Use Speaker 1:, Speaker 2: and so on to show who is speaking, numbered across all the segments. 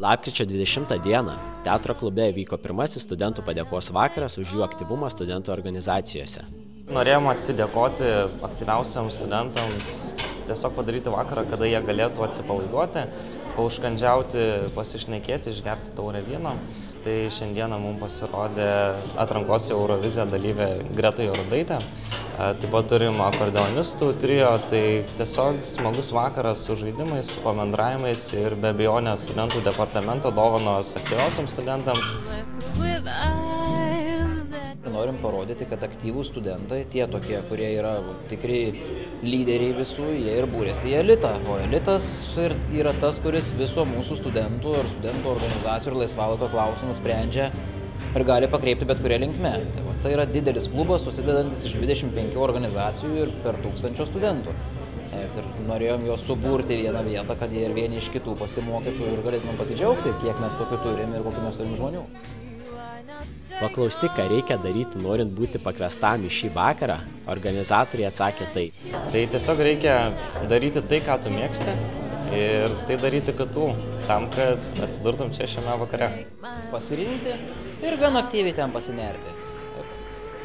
Speaker 1: Lapkričio 20 dieną teatro klube vyko pirmasis studentų padėkos vakaras už jų aktyvumą studentų organizacijose.
Speaker 2: Norėjom atsidėkoti aktyviausiams studentams, tiesiog padaryti vakarą, kada jie galėtų atsipalaiduoti, paužkandžiauti, pasišnekėti, išgerti taurę vyno. Tai šiandieną mums pasirodė atrankos į Euroviziją dalyvė Greta Jorudaitė. Taip pat turim akordeonistų trio, tai tiesiog smagus vakaras su žaidimais, su pamendravimais ir be abejonės studentų departamento dovanos aktyviausiams studentams.
Speaker 3: Norim parodyti, kad aktyvūs studentai, tie tokie, kurie yra tikri lyderiai visų, jie ir būrėsi į elitą. O elitas yra tas, kuris viso mūsų studentų ir studentų organizacijų ir laisvalaikio klausimus sprendžia ir gali pakreipti bet kuria linkme. Tai yra didelis klubas, susidedantis iš 25 organizacijų ir per 1000 studentų. Ir norėjom juos suburti vieną vietą, kad jie ir vieni iš kitų pasimokytų ir galėtumėm pasidžiaugti, kiek mes tokių turim ir kokių mes turim žmonių.
Speaker 1: Paklausti, ką reikia daryti, norint būti pakviestam į šį vakarą, organizatoriai atsakė taip.
Speaker 2: Tai tiesiog reikia daryti tai, ką tu mėgsti ir tai daryti kitų, tam, kad atsidurtum čia šiame vakare.
Speaker 3: Pasirinkti ir gan aktyviai ten pasinerti.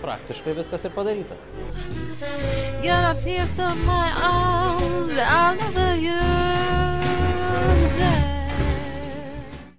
Speaker 3: Praktiškai viskas ir padaryta.